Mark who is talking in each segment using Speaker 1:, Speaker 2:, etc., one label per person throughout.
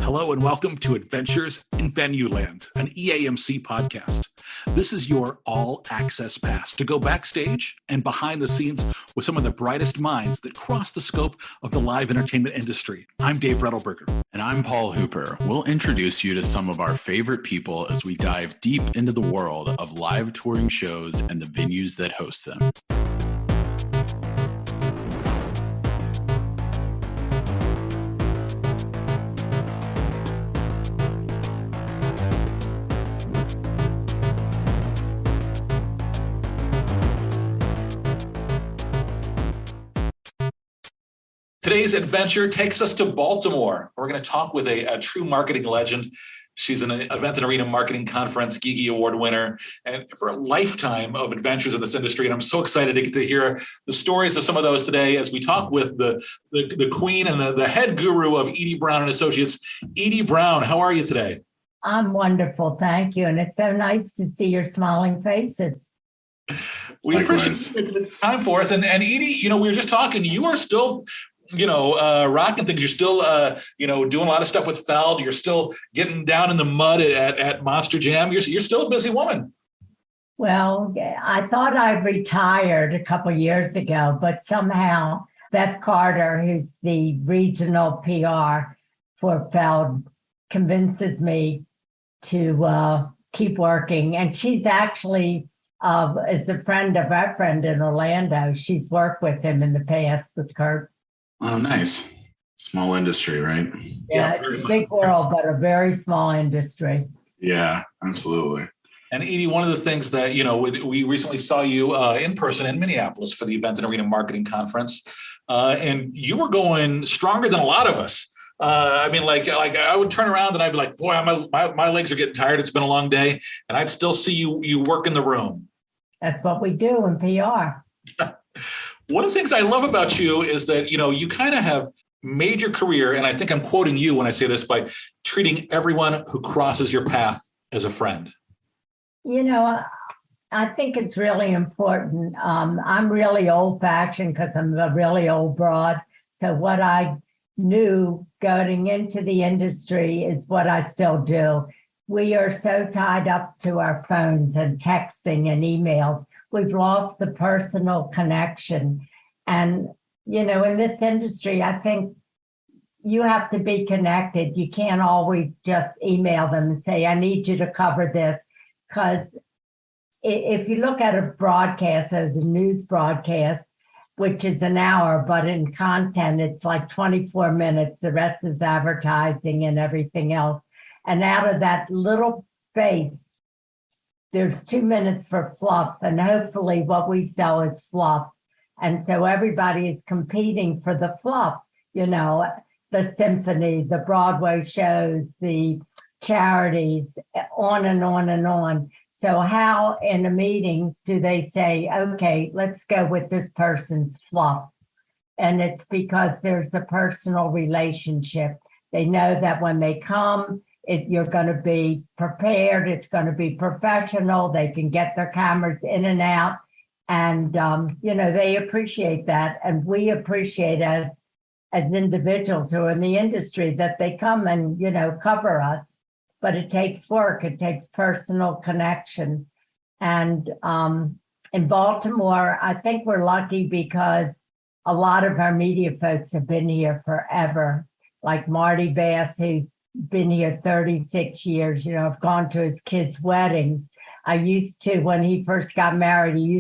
Speaker 1: Hello and welcome to Adventures in Venueland, an EAMC podcast. This is your all-access pass to go backstage and behind the scenes with some of the brightest minds that cross the scope of the live entertainment industry. I'm Dave Rettelberger.
Speaker 2: And I'm Paul Hooper. We'll introduce you to some of our favorite people as we dive deep into the world of live touring shows and the venues that host them.
Speaker 1: Today's adventure takes us to Baltimore. We're going to talk with a true marketing legend. She's an Event and Arena Marketing Conference Geeky Award winner and for a lifetime of adventures in this industry. And I'm so excited to get to hear the stories of some of those today as we talk with the queen and the head guru of Edie Brown and Associates. Edie Brown, how are you today?
Speaker 3: I'm wonderful, thank you. And it's so nice to see your smiling faces.
Speaker 1: We appreciate the time for us. And Edie, we were just talking, you are still rocking things. You're still, doing a lot of stuff with Feld. You're still getting down in the mud at Monster Jam. You're still a busy woman.
Speaker 3: Well, I thought I retired a couple of years ago, but somehow Beth Carter, who's the regional PR for Feld, convinces me to keep working. And she's actually is a friend of our friend in Orlando. She's worked with him in the past with Kurt.
Speaker 2: Oh, nice. Small industry, right?
Speaker 3: Yeah, it's a big world, but a very small industry.
Speaker 2: Yeah, absolutely.
Speaker 1: And Edie, one of the things that, we recently saw you in person in Minneapolis for the Event and Arena Marketing Conference, and you were going stronger than a lot of us. I would turn around and I'd be like, boy, my legs are getting tired. It's been a long day. And I'd still see you work in the room.
Speaker 3: That's what we do in PR.
Speaker 1: One of the things I love about you is that, you kind of have made your career, and I think I'm quoting you when I say this, by treating everyone who crosses your path as a friend.
Speaker 3: I think it's really important. I'm really old-fashioned because I'm a really old broad. So what I knew going into the industry is what I still do. We are so tied up to our phones and texting and emails. We've lost the personal connection. And, in this industry, I think you have to be connected. You can't always just email them and say, I need you to cover this. Because if you look at a broadcast as a news broadcast, which is an hour, but in content, it's like 24 minutes. The rest is advertising and everything else. And out of that little space, there's 2 minutes for fluff, and hopefully what we sell is fluff. And so everybody is competing for the fluff, the symphony, the Broadway shows, the charities, on and on and on. So how in a meeting do they say, okay, let's go with this person's fluff? And it's because there's a personal relationship. They know that when they come, you're going to be prepared. It's going to be professional. They can get their cameras in and out. And, they appreciate that. And we appreciate as individuals who are in the industry that they come and, cover us. But it takes work. It takes personal connection. And in Baltimore, I think we're lucky because a lot of our media folks have been here forever. Like Marty Bass, who's been here 36 years. I've gone to his kids' weddings. I used to, when he first got married, he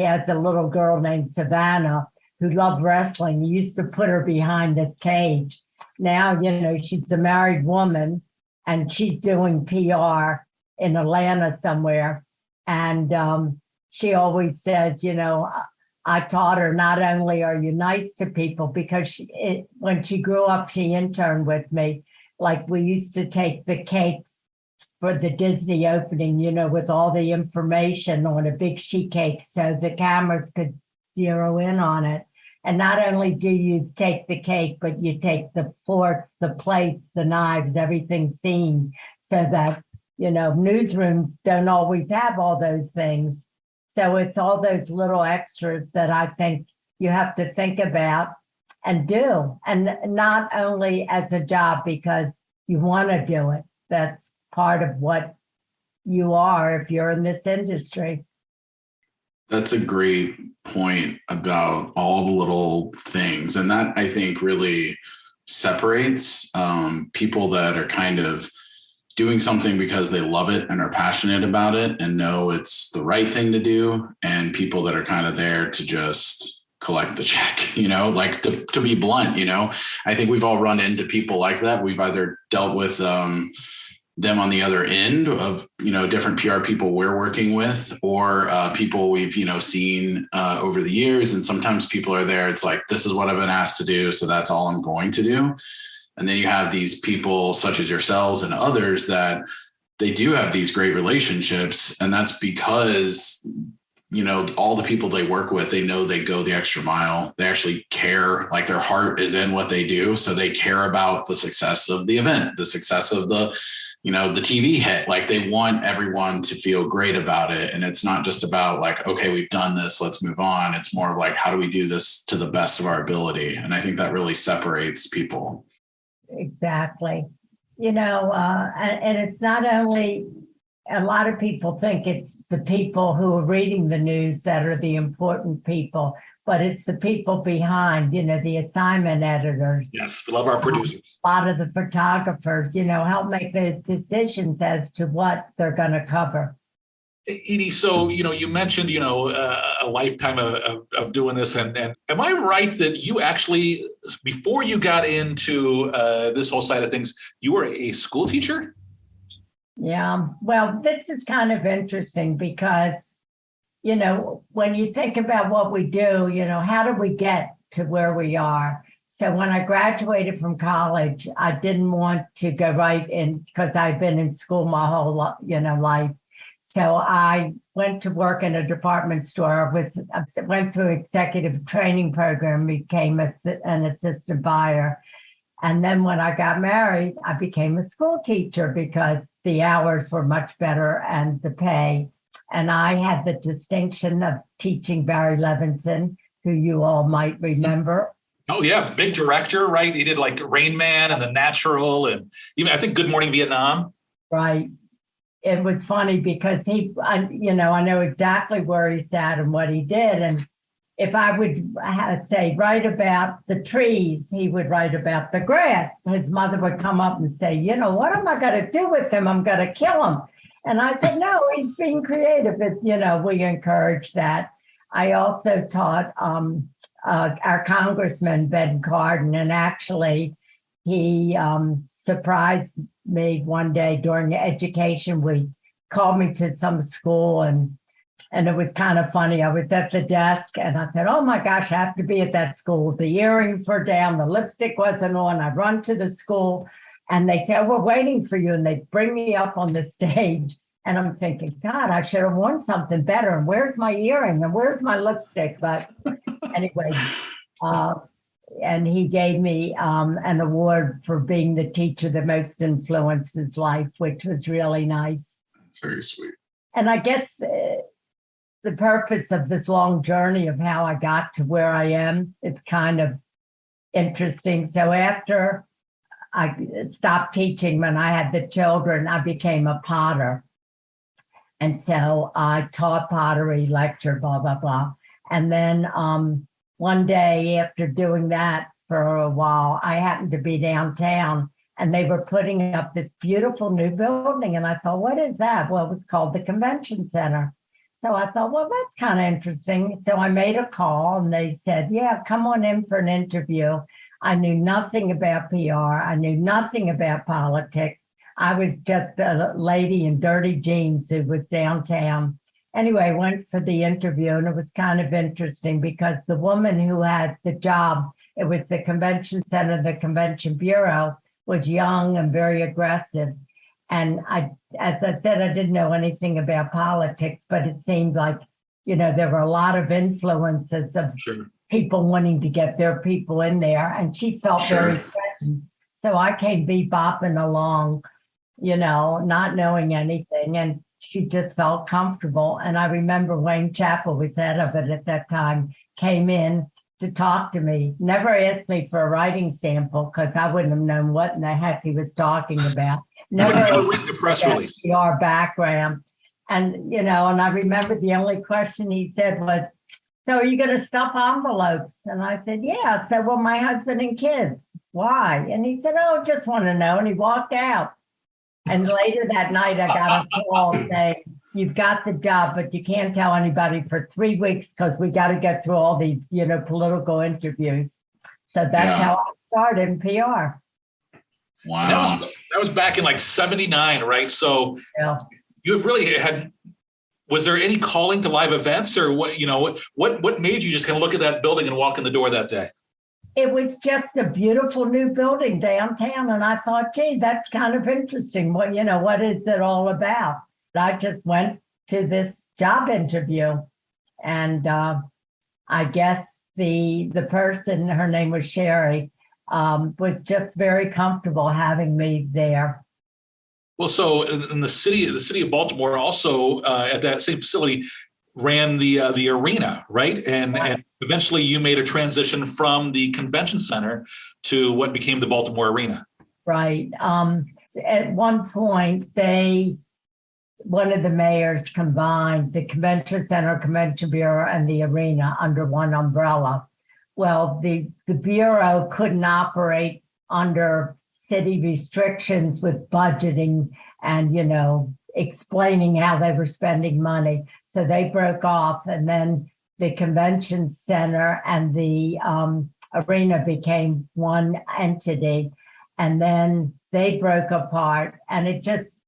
Speaker 3: has a little girl named Savannah who loved wrestling. He used to put her behind this cage. Now, she's a married woman and she's doing PR in Atlanta somewhere. And she always says, I taught her not only are you nice to people, because when she grew up, she interned with me. Like we used to take the cakes for the Disney opening, with all the information on a big sheet cake so the cameras could zero in on it. And not only do you take the cake, but you take the forks, the plates, the knives, everything themed, so that, newsrooms don't always have all those things. So it's all those little extras that I think you have to think about and do. And not only as a job, because you want to do it. That's part of what you are if you're in this industry.
Speaker 2: That's a great point about all the little things. And that, I think, really separates people that are kind of doing something because they love it and are passionate about it and know it's the right thing to do, and people that are kind of there to just collect the check, like to be blunt, I think we've all run into people like that. We've either dealt with them on the other end of, different PR people we're working with, or people we've, seen over the years. And sometimes people are there. It's like, this is what I've been asked to do, so that's all I'm going to do. And then you have these people such as yourselves and others that they do have these great relationships. And that's because, all the people they work with, they know they go the extra mile. They actually care, like their heart is in what they do. So they care about the success of the event, the success of the TV hit. Like they want everyone to feel great about it. And it's not just about like, okay, we've done this, let's move on. It's more like, how do we do this to the best of our ability? And I think that really separates people.
Speaker 3: Exactly. And it's not only, a lot of people think it's the people who are reading the news that are the important people, but it's the people behind, the assignment editors.
Speaker 1: Yes, we love our producers.
Speaker 3: A lot of the photographers, help make those decisions as to what they're going to cover.
Speaker 1: Edie, so, you mentioned, a lifetime of doing this. And am I right that you actually, before you got into this whole side of things, you were a school teacher?
Speaker 3: Yeah, well, this is kind of interesting because, when you think about what we do, how did we get to where we are? So when I graduated from college, I didn't want to go right in because I've been in school my whole life. So I went to work in a department store, went through executive training program, became an assistant buyer. And then when I got married, I became a school teacher because the hours were much better and the pay. And I had the distinction of teaching Barry Levinson, who you all might remember.
Speaker 1: Oh, yeah. Big director, right? He did like Rain Man and The Natural and even, I think, Good Morning Vietnam.
Speaker 3: Right. It was funny because I know exactly where he sat and what he did. And if I would say, write about the trees, he would write about the grass. His mother would come up and say, what am I going to do with him? I'm going to kill him. And I said, no, he's being creative. We encourage that. I also taught our congressman, Ben Cardin, and actually he surprised me one day during the education week, called me to some school and it was kind of funny. I was at the desk and I said, oh my gosh, I have to be at that school. The earrings were down, the lipstick wasn't on. I run to the school and they say, oh, we're waiting for you. And they bring me up on the stage and I'm thinking, God, I should have worn something better. And where's my earring? And where's my lipstick? But anyway, and he gave me an award for being the teacher that most influenced his life, which was really nice.
Speaker 2: That's very sweet.
Speaker 3: And I guess the purpose of this long journey of how I got to where I am, it's kind of interesting. So after I stopped teaching, when I had the children, I became a potter. And so I taught pottery, lectured, blah, blah, blah. And then one day after doing that for a while, I happened to be downtown and they were putting up this beautiful new building. And I thought, what is that? Well, it was called the Convention Center. So I thought, well, that's kind of interesting. So I made a call and they said, yeah, come on in for an interview. I knew nothing about PR. I knew nothing about politics. I was just a lady in dirty jeans who was downtown. Anyway, went for the interview and it was kind of interesting because the woman who had the job, it was the Convention Center, the Convention Bureau, was young and very aggressive. And as I said, I didn't know anything about politics, but it seemed like, there were a lot of influences of people wanting to get their people in there. And she felt very threatened. So I came bebopping along, not knowing anything. And she just felt comfortable. And I remember Wayne Chappell was head of it at that time, came in to talk to me. Never asked me for a writing sample because I wouldn't have known what in the heck he was talking about. Never
Speaker 1: Written the press release.
Speaker 3: PR background. And, and I remember the only question he said was, so are you going to stuff envelopes? And I said, yeah. I said, well, my husband and kids. Why? And he said, oh, just want to know. And he walked out. And later that night, I got a call saying, you've got the job, but you can't tell anybody for 3 weeks because we got to get through all these, political interviews. So that's how I started in PR.
Speaker 2: Wow.
Speaker 1: That was back in like 79, right? So you really had, was there any calling to live events or what made you just kind of look at that building and walk in the door that day?
Speaker 3: It was just a beautiful new building downtown. And I thought, gee, that's kind of interesting. What is it all about? I just went to this job interview and I guess the person, her name was Sherry, was just very comfortable having me there.
Speaker 1: Well, so in the city of Baltimore also at that same facility ran the arena, right? And eventually you made a transition from the convention center to what became the Baltimore Arena.
Speaker 3: Right. At one point, one of the mayors combined the convention center, convention bureau, and the arena under one umbrella. Well, the bureau couldn't operate under city restrictions with budgeting and, explaining how they were spending money. So they broke off, and then the convention center and the arena became one entity. And then they broke apart, and it just,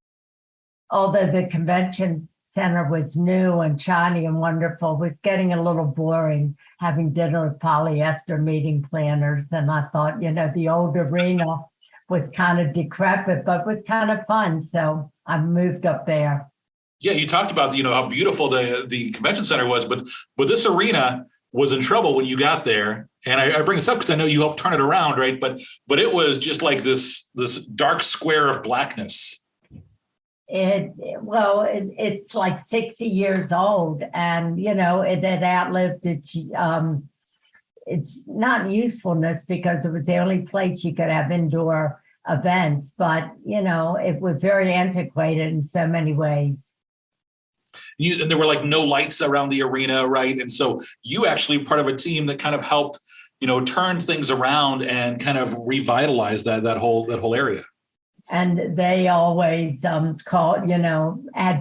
Speaker 3: although the convention center was new and shiny and wonderful, was getting a little boring having dinner with polyester meeting planners. And I thought, the old arena was kind of decrepit, but was kind of fun. So I moved up there.
Speaker 1: Yeah, you talked about, how beautiful the convention center was, but this arena was in trouble when you got there. And I bring this up because I know you helped turn it around, right? But it was just like this dark square of blackness.
Speaker 3: It's like 60 years old, and it had outlived its not usefulness because it was the only place you could have indoor events, but it was very antiquated in so many ways.
Speaker 1: And there were like no lights around the arena, right? And so you actually part of a team that kind of helped, turn things around and kind of revitalize that whole area.
Speaker 3: And they always had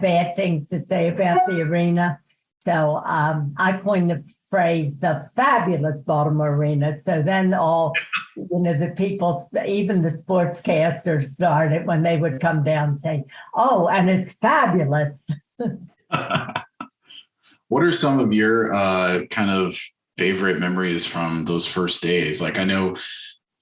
Speaker 3: bad things to say about the arena. So I coined the phrase the fabulous Baltimore Arena. So then all, the people, even the sportscasters started when they would come down and say, oh, and it's fabulous.
Speaker 2: What are some of your kind of favorite memories from those first days? Like, I know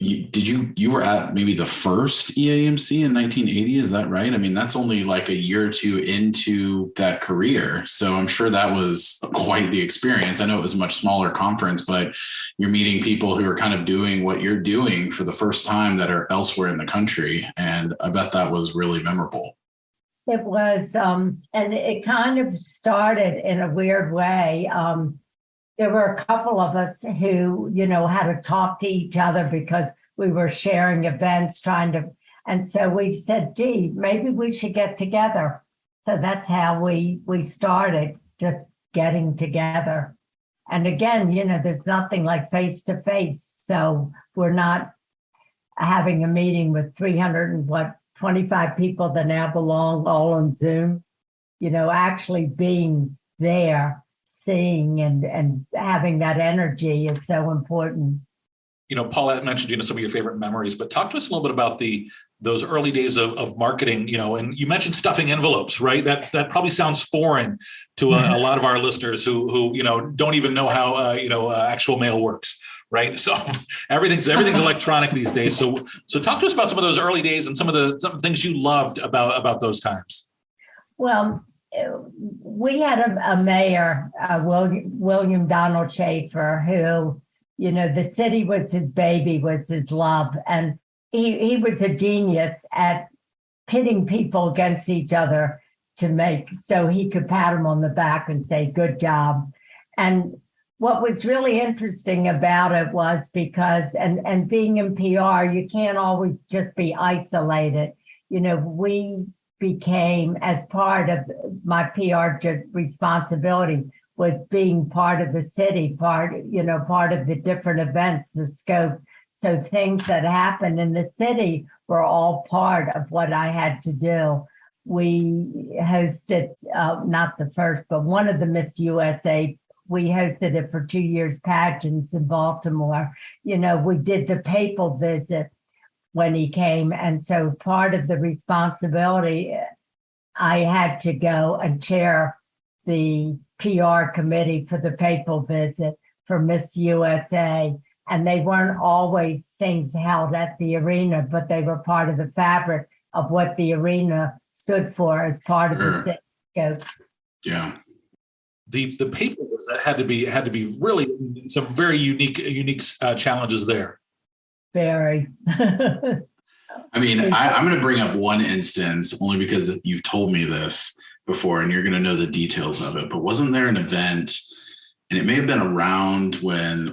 Speaker 2: you were at maybe the first EAMC in 1980, is that right? I mean, that's only like a year or two into that career. So I'm sure that was quite the experience. I know it was a much smaller conference, but you're meeting people who are kind of doing what you're doing for the first time that are elsewhere in the country. And I bet that was really memorable.
Speaker 3: It was, and it kind of started in a weird way. There were a couple of us who, had to talk to each other because we were sharing events, and so we said, gee, maybe we should get together. So that's how we started, just getting together. And again, there's nothing like face to face. So we're not having a meeting with 25 people that now belong all on Zoom, actually being there, seeing and having that energy is so important.
Speaker 1: Paulette mentioned, some of your favorite memories, but talk to us a little bit about those early days of marketing, and you mentioned stuffing envelopes, right? That probably sounds foreign to a lot of our listeners who don't even know how, actual mail works. Right. So everything's electronic these days. So talk to us about some of those early days and some of the things you loved about those times.
Speaker 3: Well, we had a mayor, William Donald Schaefer, who, the city was his baby, was his love. And he was a genius at pitting people against each other so he could pat them on the back and say, good job. And what was really interesting about it was because, and being in PR, you can't always just be isolated. You know, we became, as part of my PR responsibility, was being part of the city, part of the different events, the scope. So things that happened in the city were all part of what I had to do. We hosted, not the first, but one of the Miss USA. We hosted it for 2 years, pageants in Baltimore. You know, we did the papal visit when he came. And so part of the responsibility, I had to go and chair the PR committee for the papal visit for Miss USA. And they weren't always things held at the arena, but they were part of the fabric of what the arena stood for as part of the city scope.
Speaker 2: Yeah.
Speaker 1: The papal visit had to be really some very unique challenges there.
Speaker 3: Very.
Speaker 2: I mean, I'm going to bring up one instance only because you've told me this before and you're going to know the details of it. But wasn't there an event, and it may have been around when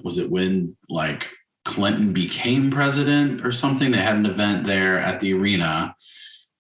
Speaker 2: like Clinton became president or something? They had an event there at the arena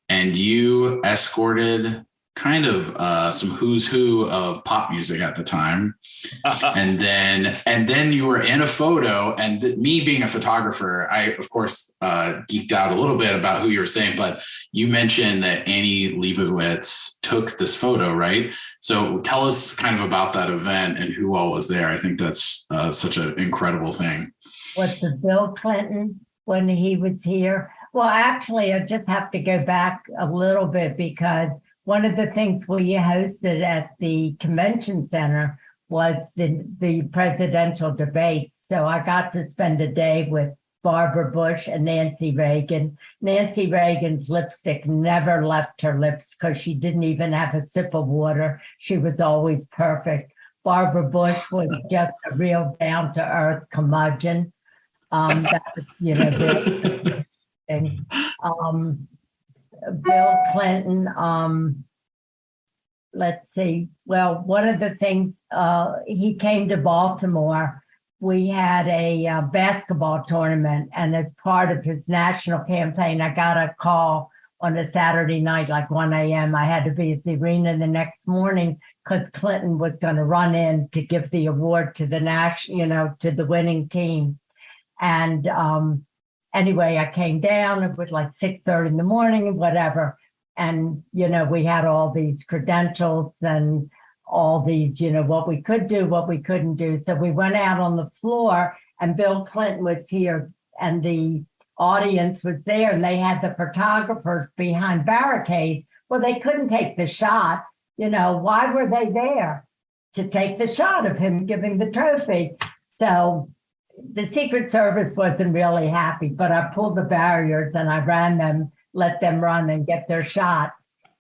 Speaker 2: and you escorted kind of some who's who of pop music at the time. and then you were in a photo, and me being a photographer, I of course geeked out a little bit about who you were saying, but you mentioned that Annie Leibovitz took this photo, right? So tell us kind of about that event and who all was there. I think that's such an incredible thing.
Speaker 3: Was the Bill Clinton when he was here? Well, actually, I just have to go back a little bit because one of the things we hosted at the convention center was the presidential debate. So I got to spend a day with Barbara Bush and Nancy Reagan. Nancy Reagan's lipstick never left her lips because she didn't even have a sip of water. She was always perfect. Barbara Bush was just a real down-to-earth curmudgeon. That was, the thing. Bill Clinton, let's see. Well, one of the things, he came to Baltimore. We had a basketball tournament, and as part of his national campaign, I got a call on a Saturday night, like 1 a.m. I had to be at the arena the next morning because Clinton was going to run in to give the award to the to the winning team. And anyway, I came down. It was like 6:30 in the morning and whatever. And, we had all these credentials and all these, what we could do, what we couldn't do. So we went out on the floor and Bill Clinton was here and the audience was there and they had the photographers behind barricades. Well, they couldn't take the shot. Why were they there? To take the shot of him giving the trophy. So the Secret Service wasn't really happy, but I pulled the barriers and I ran them, let them run and get their shot.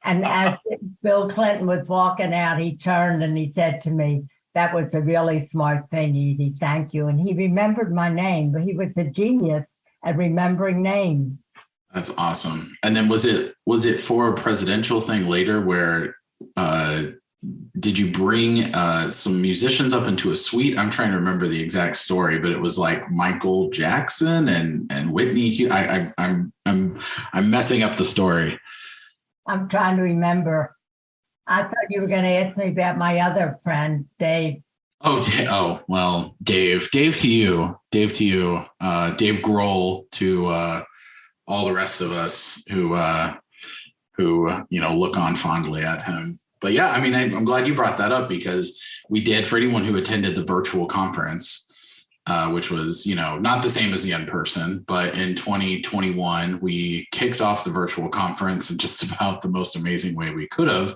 Speaker 3: And as Bill Clinton was walking out, he turned and he said to me, "That was a really smart thing, Edie. Thank you." And he remembered my name, but he was a genius at remembering names.
Speaker 2: That's awesome. And then was it for a presidential thing later where did you bring some musicians up into a suite? I'm trying to remember the exact story, but it was like Michael Jackson and Whitney. I'm messing up the story.
Speaker 3: I'm trying to remember. I thought you were going to ask me about my other friend, Dave.
Speaker 2: Oh, well, Dave to you, Dave Grohl to all the rest of us who look on fondly at him. But yeah, I mean, I'm glad you brought that up because we did, for anyone who attended the virtual conference, which was, not the same as the in-person, but in 2021, we kicked off the virtual conference in just about the most amazing way we could have,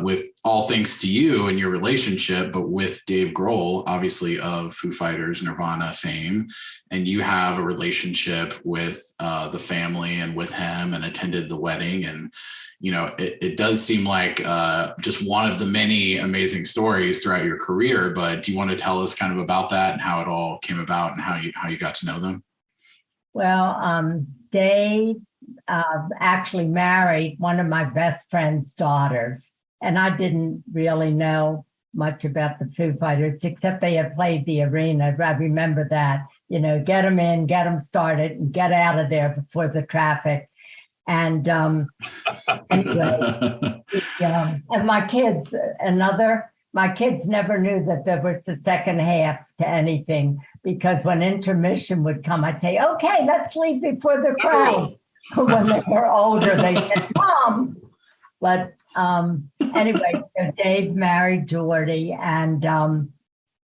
Speaker 2: with all thanks to you and your relationship, but with Dave Grohl, obviously of Foo Fighters, Nirvana fame. And you have a relationship with the family and with him and attended the wedding. And it does seem like just one of the many amazing stories throughout your career, but do you want to tell us kind of about that and how it all came about and how you got to know them?
Speaker 3: Well, Dave actually married one of my best friend's daughters, and I didn't really know much about the Foo Fighters, except they had played the arena. I remember that, get them in, get them started, and get out of there before the traffic. And anyway, and my kids never knew that there was a second half to anything, because when intermission would come, I'd say, okay, let's leave before the crowd. When they were older, they said, Mom. But anyway, so Dave married Jordy, and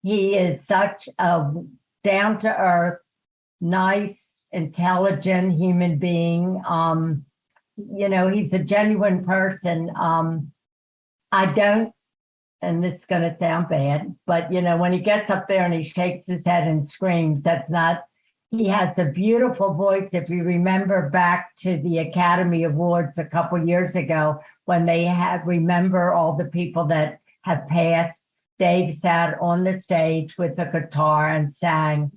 Speaker 3: he is such a down-to-earth, nice, intelligent human being. He's a genuine person. I don't, and this is going to sound bad, but when he gets up there and he shakes his head and screams, he has a beautiful voice. If you remember back to the Academy Awards a couple years ago, when they remember all the people that have passed, Dave sat on the stage with a guitar and sang.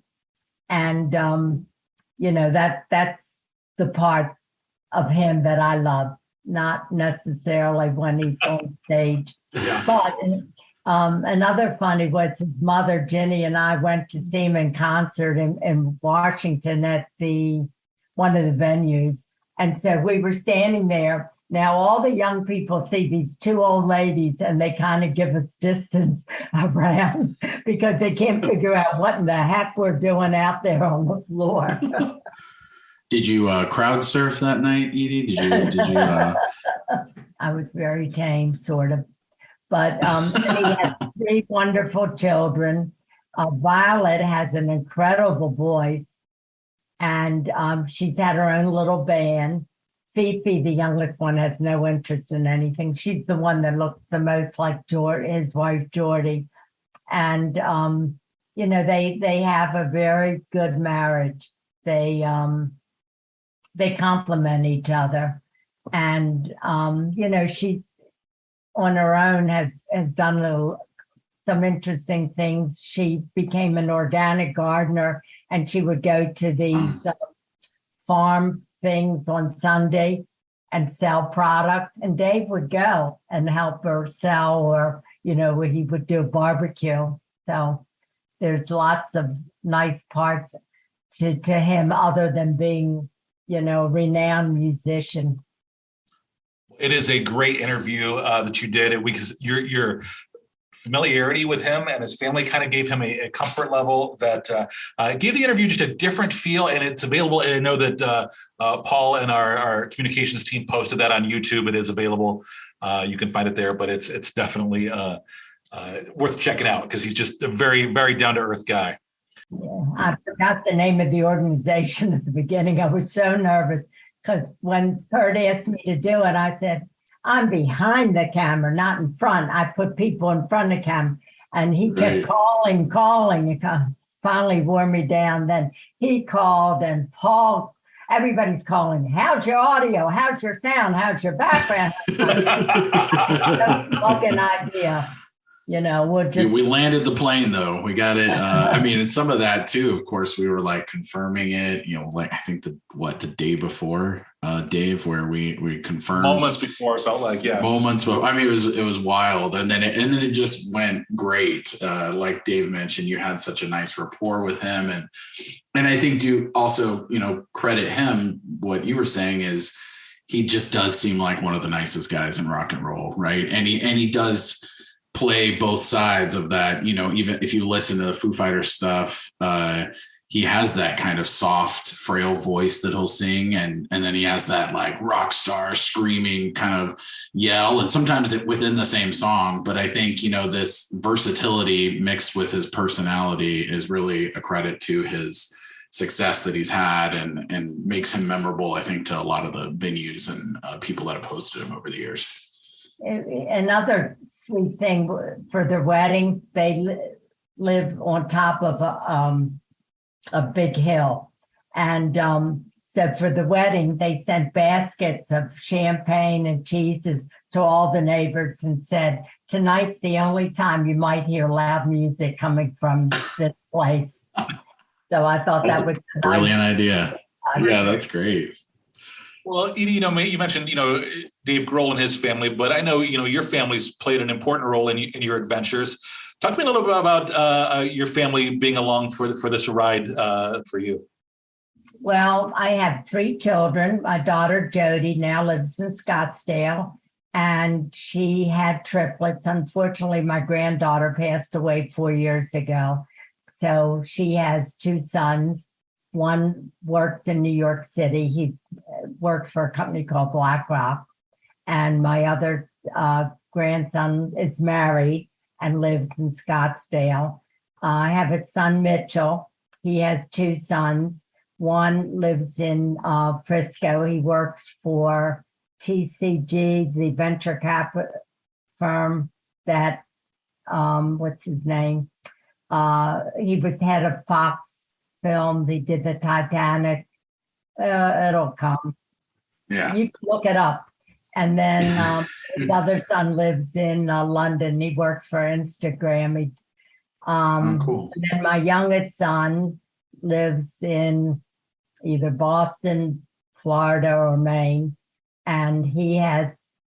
Speaker 3: And, that's the part of him that I love, not necessarily when he's on stage.
Speaker 1: Yeah.
Speaker 3: But another funny was his mother, Ginny, and I went to see him in concert in Washington at one of the venues. And so we were standing there. Now all the young people see these two old ladies and they kind of give us distance around because they can't figure out what in the heck we're doing out there on the floor.
Speaker 2: Did you crowd surf that night, Edie? Did you?
Speaker 3: I was very tame, sort of. But he has 3 wonderful children. Violet has an incredible voice, and she's had her own little band. Fifi, the youngest one, has no interest in anything. She's the one that looks the most like his wife, Jordy. And, they have a very good marriage. They complement each other. And, she on her own has done some interesting things. She became an organic gardener, and she would go to these farm things on Sunday and sell product. And Dave would go and help her sell, or, where he would do a barbecue. So there's lots of nice parts to him other than being, a renowned musician.
Speaker 1: It is a great interview that you did, because your familiarity with him and his family kind of gave him a comfort level that gave the interview just a different feel. And it's available. And I know that Paul and our communications team posted that on YouTube. It is available. You can find it there, but it's definitely worth checking out, because he's just a very, very down-to-earth guy.
Speaker 3: Yeah, I forgot the name of the organization at the beginning. I was so nervous because when Kurt asked me to do it, I said, I'm behind the camera, not in front. I put people in front of the camera, and he kept calling. It finally wore me down. Then he called, and Paul, everybody's calling. How's your audio? How's your sound? How's your background? Fucking idea.
Speaker 2: We landed the plane though. We got it. It's some of that too. Of course, we were like confirming it, I think the day before, Dave, where we confirmed
Speaker 1: moments before, felt like, yes.
Speaker 2: Moments, but it was wild. And then it just went great. Like Dave mentioned, you had such a nice rapport with him. And I think to also, credit him, what you were saying is he just does seem like one of the nicest guys in rock and roll. Right. And he does play both sides of that. Even if you listen to the Foo Fighters stuff, he has that kind of soft, frail voice that he'll sing, and then he has that like rock star screaming kind of yell, and sometimes within the same song. But I think this versatility mixed with his personality is really a credit to his success that he's had, and makes him memorable, I think, to a lot of the venues and people that have hosted him over the years.
Speaker 3: Another sweet thing for the wedding, they live on top of a big hill. And so for the wedding, they sent baskets of champagne and cheeses to all the neighbors and said, tonight's the only time you might hear loud music coming from this place. So I thought that was
Speaker 2: a brilliant idea. Yeah, that's great.
Speaker 1: Well, Edie, you mentioned, Dave Grohl and his family, but I know, your family's played an important role in your adventures. Talk to me a little bit about your family being along for this ride for you.
Speaker 3: Well, I have 3 children. My daughter Jody now lives in Scottsdale, and she had triplets. Unfortunately, my granddaughter passed away 4 years ago. So she has 2 sons. One works in New York City. He works for a company called BlackRock. And my other grandson is married and lives in Scottsdale. I have a son, Mitchell. He has 2 sons. One lives in Frisco. He works for TCG, the venture capital firm that, what's his name? He was head of Fox Films. He did the Titanic. It'll come.
Speaker 2: Yeah.
Speaker 3: You can look it up. And then his other son lives in London. He works for Instagram.
Speaker 2: Cool.
Speaker 3: And then my youngest son lives in either Boston, Florida, or Maine, and he has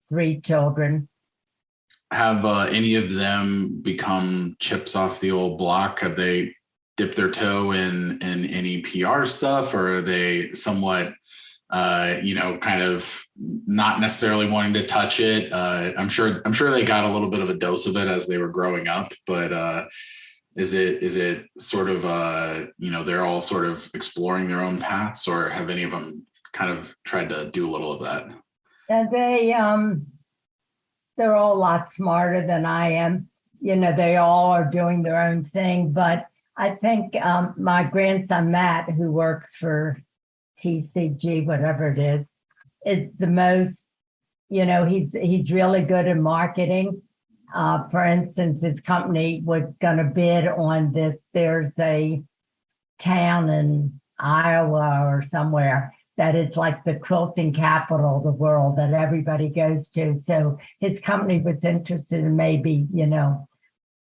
Speaker 3: 3 children.
Speaker 2: Have any of them become chips off the old block? Have they dipped their toe in any PR stuff, or are they somewhat, kind of not necessarily wanting to touch it? I'm sure they got a little bit of a dose of it as they were growing up, but is it sort of they're all sort of exploring their own paths, or have any of them kind of tried to do a little of that?
Speaker 3: And they're all a lot smarter than I am. They all are doing their own thing, but I think my grandson, Matt, who works for TCG, whatever it is the most, he's really good at marketing. For instance, his company was going to bid on this. There's a town in Iowa or somewhere that is like the quilting capital of the world that everybody goes to. So his company was interested in maybe,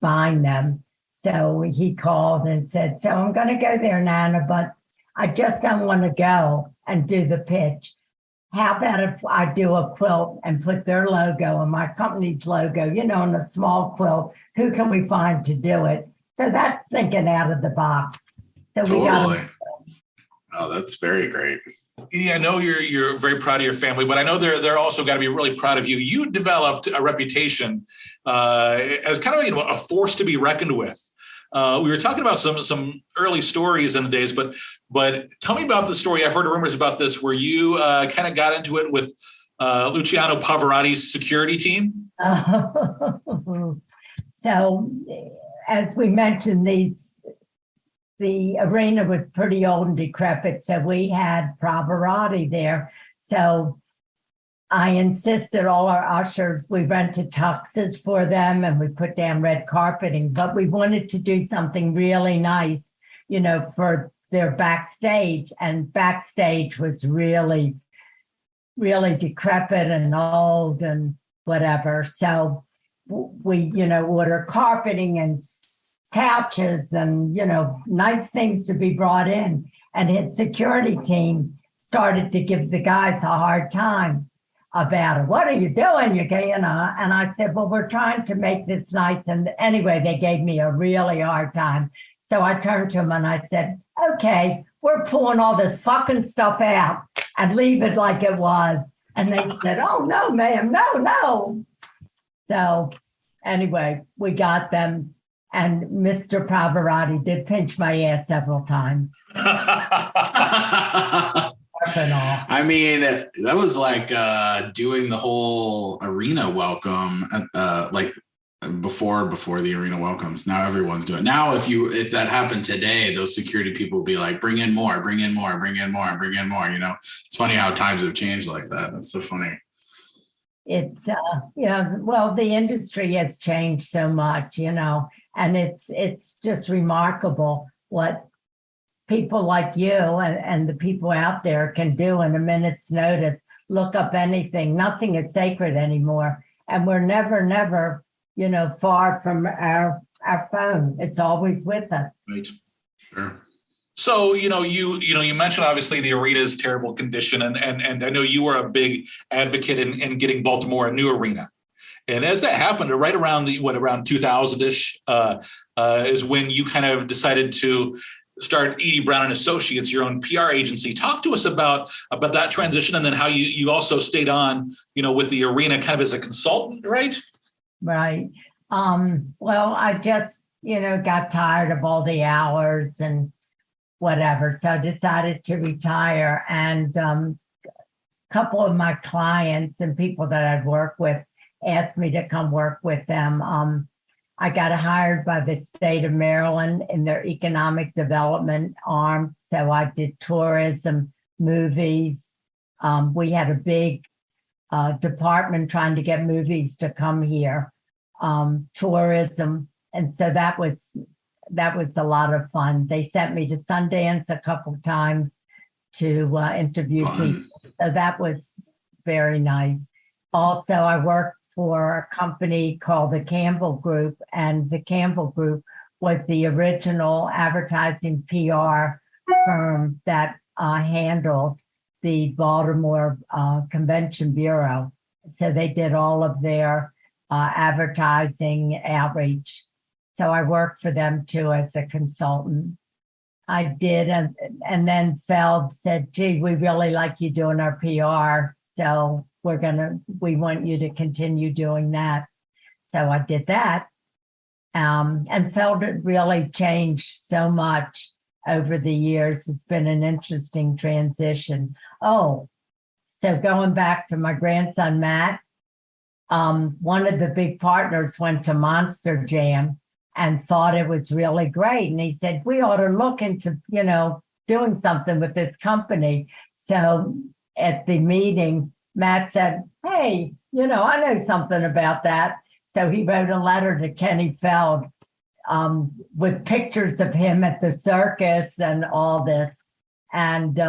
Speaker 3: buying them. So he called and said, so I'm going to go there, Nana, but I just don't want to go and do the pitch. How about if I do a quilt and put their logo and my company's logo, on a small quilt? Who can we find to do it? So that's thinking out of the box. So
Speaker 2: Totally. Oh, that's very great.
Speaker 1: Edie, I know you're very proud of your family, but I know they're also got to be really proud of you. You developed a reputation as kind of a force to be reckoned with. We were talking about some early stories in the days, but tell me about the story. I've heard rumors about this where you kind of got into it with Luciano Pavarotti's security team.
Speaker 3: So, as we mentioned, the arena was pretty old and decrepit, so we had Pavarotti there. So I insisted all our ushers, we rented tuxes for them and we put down red carpeting, but we wanted to do something really nice, for their backstage. And backstage was really, really decrepit and old and whatever. So we, order carpeting and couches and, nice things to be brought in. And his security team started to give the guys a hard time about it. What are you doing? And I said, well, we're trying to make this nice. And anyway, they gave me a really hard time. So I turned to him and I said, okay, we're pulling all this fucking stuff out and leave it like it was. And they said, oh, no, ma'am, no. So anyway, we got them. And Mr. Pavarotti did pinch my ass several times.
Speaker 2: I mean, that was like doing the whole arena welcome, like before the arena welcomes. Now everyone's doing it. Now, if that happened today, those security people would be like, bring in more. It's funny how times have changed like that. That's so funny.
Speaker 3: It's well, the industry has changed so much, and it's just remarkable what people like you and the people out there can do in a minute's notice. Look up anything. Nothing is sacred anymore, and we're never, far from our phone. It's always with us.
Speaker 2: Right. Sure.
Speaker 1: So, you mentioned obviously the arena's terrible condition, and I know you were a big advocate in getting Baltimore a new arena. And as that happened, right around around 2000-ish, is when you kind of decided to start Edie Brown and Associates, your own PR agency. Talk to us about that transition, and then how you also stayed on, with the arena kind of as a consultant, right?
Speaker 3: Right. Well, I just, got tired of all the hours and whatever. So I decided to retire. And a couple of my clients and people that I'd worked with asked me to come work with them. I got hired by the state of Maryland in their economic development arm. So I did tourism, movies. We had a big department trying to get movies to come here, tourism. And so that was a lot of fun. They sent me to Sundance a couple of times to interview people. So that was very nice. Also, I worked for a company called the Campbell Group, and the Campbell Group was the original advertising PR firm that handled the Baltimore Convention Bureau. So they did all of their advertising outreach. So I worked for them too as a consultant. I did, and then Feld said, "Gee, we really like you doing our PR, so we want you to continue doing that." So I did that. And Feld had really changed so much over the years. It's been an interesting transition. Oh, so going back to my grandson, Matt, one of the big partners went to Monster Jam and thought it was really great. And he said, "We ought to look into, doing something with this company." So at the meeting, Matt said, "Hey, I know something about that." So he wrote a letter to Kenny Feld with pictures of him at the circus and all this. And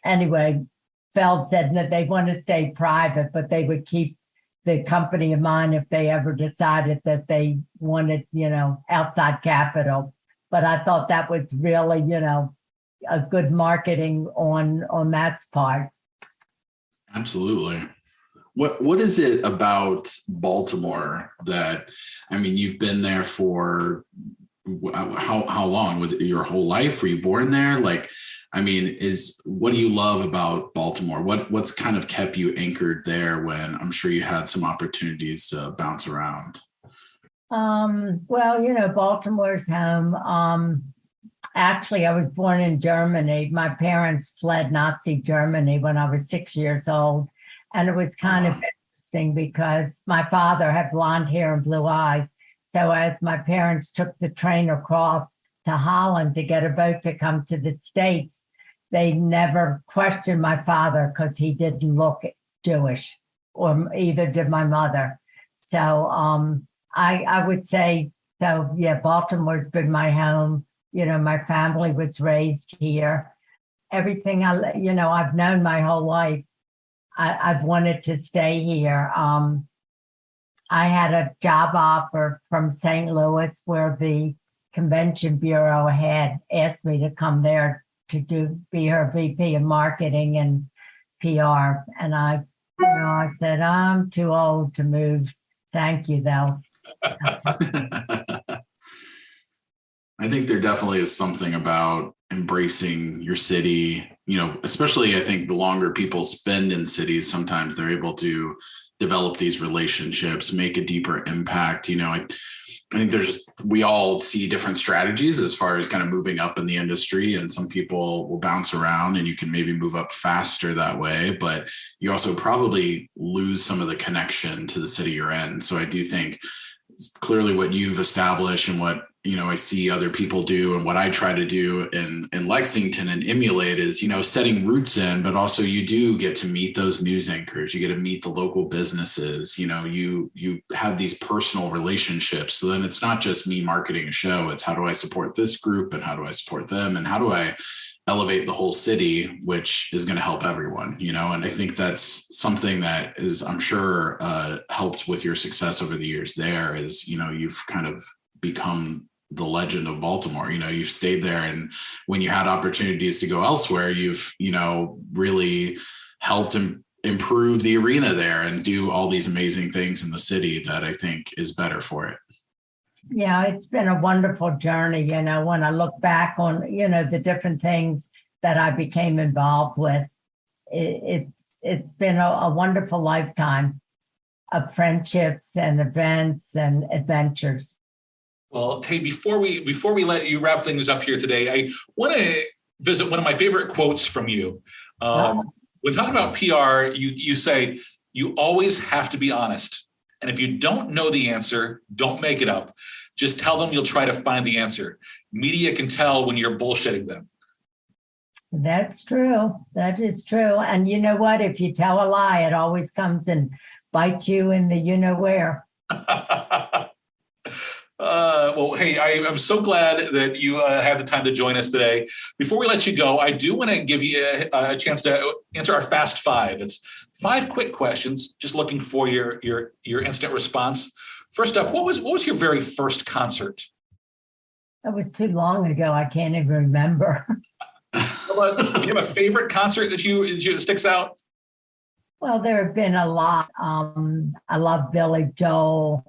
Speaker 3: anyway, Feld said that they want to stay private, but they would keep the company in mind if they ever decided that they wanted, outside capital. But I thought that was really, a good marketing on Matt's part.
Speaker 2: Absolutely. What is it about Baltimore that, you've been there for how long? Was it your whole life? Were you born there? What do you love about Baltimore? What's kind of kept you anchored there when I'm sure you had some opportunities to bounce around?
Speaker 3: Well, Baltimore's home. Actually, I was born in Germany. My parents fled Nazi Germany when I was 6 years old. And it was kind of interesting because my father had blonde hair and blue eyes. So as my parents took the train across to Holland to get a boat to come to the States, they never questioned my father because he didn't look Jewish, or either did my mother. So I would say, so yeah, Baltimore's been my home. My family was raised here. Everything I've known my whole life, I've wanted to stay here. I had a job offer from St. Louis where the Convention Bureau had asked me to come there to be her VP of marketing and PR. And I said, "I'm too old to move. Thank you, though."
Speaker 2: I think there definitely is something about embracing your city, especially I think the longer people spend in cities, sometimes they're able to develop these relationships, make a deeper impact. I think we all see different strategies as far as kind of moving up in the industry, and some people will bounce around and you can maybe move up faster that way, but you also probably lose some of the connection to the city you're in. So I do think clearly what you've established and what I see other people do and what I try to do in Lexington and emulate is, setting roots in, but also you do get to meet those news anchors. You get to meet the local businesses. You have these personal relationships. So then it's not just me marketing a show. It's how do I support this group and how do I support them and how do I elevate the whole city, which is going to help everyone, and I think that's something that is, I'm sure, helped with your success over the years there is, you've kind of become the legend of Baltimore. You've stayed there, and when you had opportunities to go elsewhere, you've, really helped improve the arena there and do all these amazing things in the city that I think is better for it.
Speaker 3: Yeah, it's been a wonderful journey, when I look back on, the different things that I became involved with. It's been a wonderful lifetime of friendships and events and adventures.
Speaker 1: Well, hey, before we let you wrap things up here today, I want to visit one of my favorite quotes from you. When talking about PR, you say, you always have to be honest. And if you don't know the answer, don't make it up. Just tell them you'll try to find the answer. Media can tell when you're bullshitting them.
Speaker 3: That's true. That is true. And you know what? If you tell a lie, it always comes and bites you in the you-know-where.
Speaker 1: Well, hey, I'm so glad that you had the time to join us today. Before we let you go, I do want to give you a chance to answer our Fast Five. It's 5 quick questions, just looking for your instant response. First up, what was your very first concert?
Speaker 3: That was too long ago. I can't even remember.
Speaker 1: Do you have a favorite concert that sticks out?
Speaker 3: Well, there have been a lot. I love Billy Joel.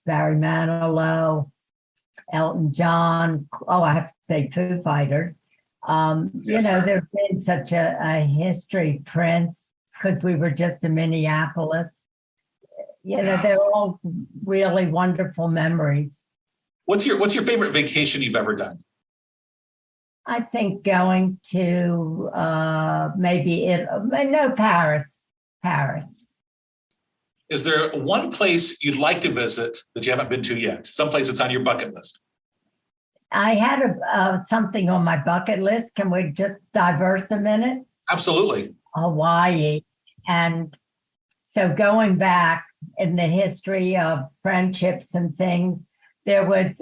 Speaker 3: Barry Manilow, Elton John. I have to say Foo Fighters.
Speaker 1: Yes,
Speaker 3: there's been such a history, Prince, because we were just in Minneapolis. They're all really wonderful memories.
Speaker 1: What's your favorite vacation you've ever done?
Speaker 3: I think going to Paris.
Speaker 1: Is there one place you'd like to visit that you haven't been to yet? Some place that's on your bucket list?
Speaker 3: I had something on my bucket list. Can we just diverse a minute?
Speaker 1: Absolutely.
Speaker 3: Hawaii. And so going back in the history of friendships and things, there was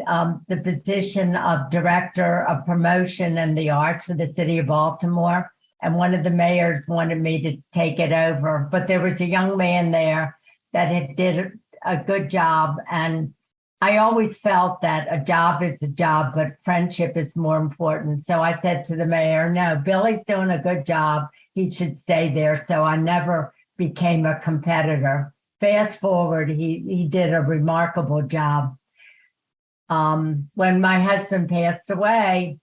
Speaker 3: the position of director of promotion and the arts for the city of Baltimore. And one of the mayors wanted me to take it over. But there was a young man there that did a good job. And I always felt that a job is a job, but friendship is more important. So I said to the mayor, no, Billy's doing a good job. He should stay there. So I never became a competitor. Fast forward, he did a remarkable job. When my husband passed away,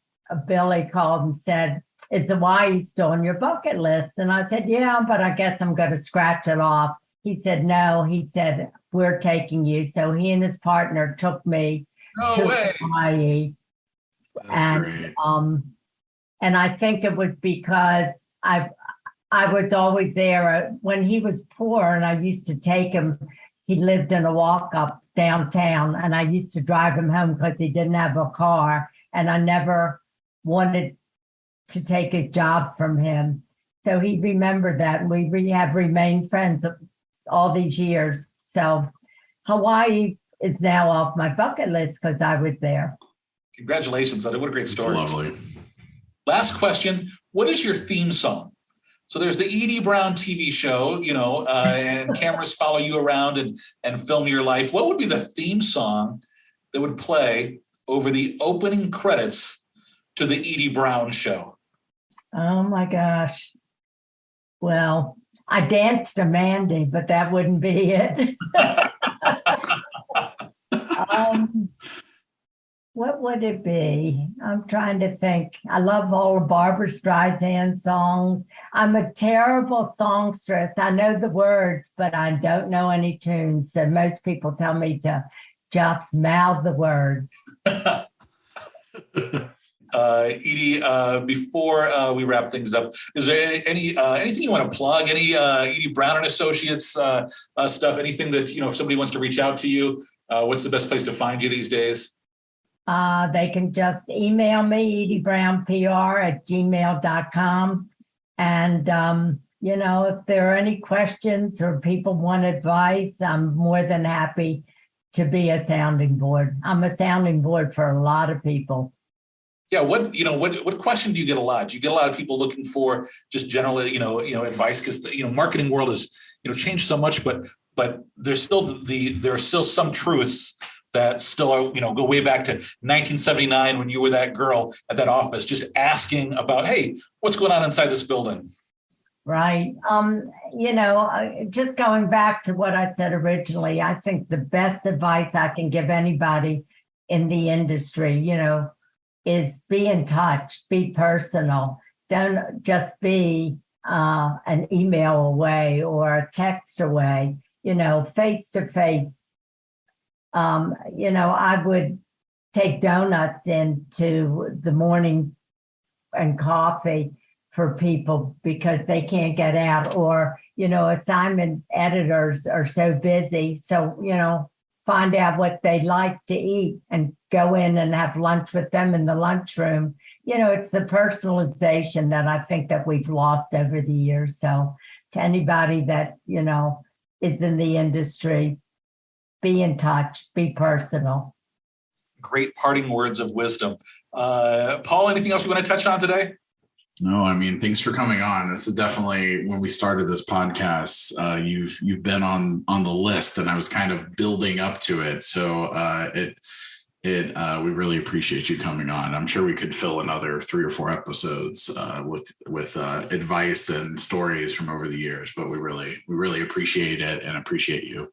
Speaker 3: Billy called and said, is Hawaii still on your bucket list? And I said, yeah, but I guess I'm going to scratch it off. He said, no, he said, we're taking you. So he and his partner took me to Hawaii.
Speaker 2: That's great.
Speaker 3: And I think it was because I was always there when he was poor, and I used to take him. He lived in a walk-up downtown, and I used to drive him home because he didn't have a car, and I never wanted to take his job from him. So he remembered that, and we have remained friends all these years. So Hawaii is now off my bucket list because I was there.
Speaker 1: Congratulations. What a great story.
Speaker 2: It's lovely.
Speaker 1: Last question. What is your theme song? So there's the Edie Brown TV show, and cameras follow you around and film your life. What would be the theme song that would play over the opening credits to the Edie Brown show?
Speaker 3: Oh my gosh. Well, I danced to Mandy, but that wouldn't be it. What would it be? I'm trying to think. I love all the Barbara Streisand songs. I'm a terrible songstress. I know the words, but I don't know any tunes. So most people tell me to just mouth the words.
Speaker 1: Edie, before we wrap things up, is there anything you want to plug? Any Edie Brown and Associates stuff? Anything that if somebody wants to reach out to you, what's the best place to find you these days?
Speaker 3: They can just email me, ediebrownpr@gmail.com. And if there are any questions or people want advice, I'm more than happy to be a sounding board. I'm a sounding board for a lot of people.
Speaker 1: Yeah, what question do you get a lot? Do you get a lot of people looking for just generally, advice? Because the marketing world has changed so much, but there are still some truths that still are, go way back to 1979 when you were that girl at that office, just asking about, hey, what's going on inside this building?
Speaker 3: Right. Just going back to what I said originally, I think the best advice I can give anybody in the industry, is be in touch, be personal. Don't just be an email away or a text away, face to face. I would take donuts into the morning and coffee for people because they can't get out, or, assignment editors are so busy. So, find out what they like to eat and go in and have lunch with them in the lunchroom. It's the personalization that I think that we've lost over the years. So to anybody that, is in the industry, be in touch, be personal.
Speaker 1: Great parting words of wisdom. Paul, anything else you want to touch on today?
Speaker 2: No, thanks for coming on. This is definitely, when we started this podcast, you've been on the list, and I was kind of building up to it. So we really appreciate you coming on. I'm sure we could fill another 3 or 4 episodes with advice and stories from over the years, but we really appreciate it and appreciate you.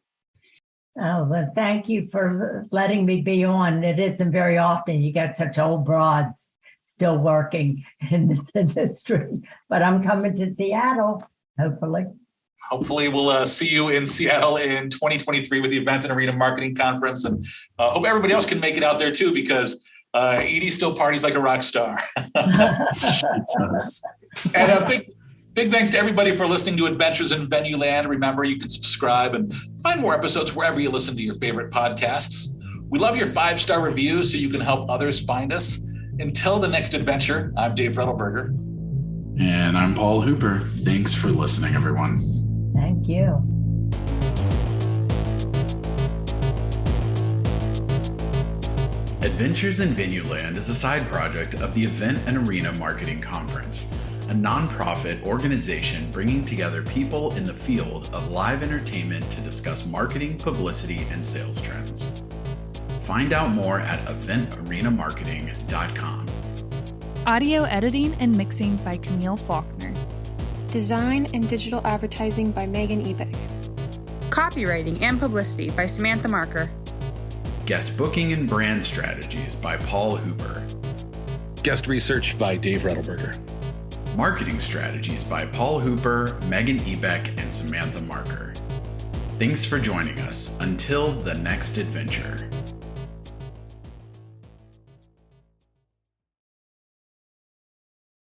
Speaker 3: Oh, well, thank you for letting me be on. It isn't very often you get such old broads still working in this industry, but I'm coming to Seattle, hopefully.
Speaker 1: Hopefully we'll see you in Seattle in 2023 with the Event and Arena Marketing Conference, and hope everybody else can make it out there too, because Edie still parties like a rock star. And a big thanks to everybody for listening to Adventures in Venueland. Remember, you can subscribe and find more episodes wherever you listen to your favorite podcasts. We love your 5-star reviews so you can help others find us. Until the next adventure, I'm Dave Rettelberger.
Speaker 2: And I'm Paul Hooper. Thanks for listening, everyone.
Speaker 3: Thank you.
Speaker 2: Adventures in Venueland is a side project of the Event and Arena Marketing Conference, a nonprofit organization bringing together people in the field of live entertainment to discuss marketing, publicity, and sales trends. Find out more at eventarenamarketing.com.
Speaker 4: Audio editing and mixing by Camille Faulkner.
Speaker 5: Design and digital advertising by Megan Ebeck.
Speaker 6: Copywriting and publicity by Samantha Marker.
Speaker 2: Guest booking and brand strategies by Paul Hooper.
Speaker 1: Guest research by Dave Rettelberger.
Speaker 2: Marketing strategies by Paul Hooper, Megan Ebeck, and Samantha Marker. Thanks for joining us. Until the next adventure.